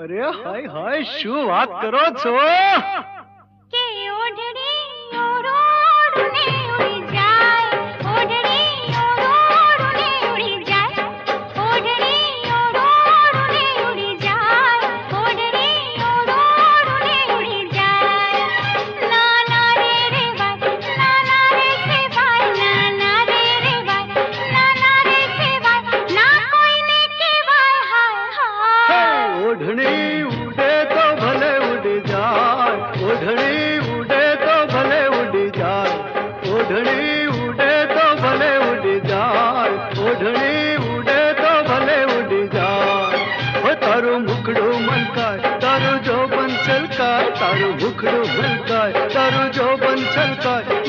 અરે હાય હાય, શું વાત કરો છો? કે ઓઢણી ઓરોડને ઉડી જાય, ઓઢણી ઓરોડને ઉડી જાય, ઓઢણી ઓરોડને ઉડી જાય, ઓઢણી ઓરોડને ઉડી જાય. નાના રે રે ભાઈ, નાના રે સે ભાઈ, નાના રે રે ભાઈ, નાના રે સે ભાઈ, ના કોઈને કહેવાય હાય હાય. ઓઢણી ઉડે તો ભલે ઉડી જાય, ઓઢણી ઉડે તો ભલે ઉડી જાય, ઓઢણી ઉડે તો ભલે ઉડી જાય, ઓઢણી ઉડે તો ભલે ઉડી જાય. ઓ તારું મુખડું મલકાય, તારું જોબન છલકાય, તારું મુખડું મલકાય, તારું જોબન છલકાય,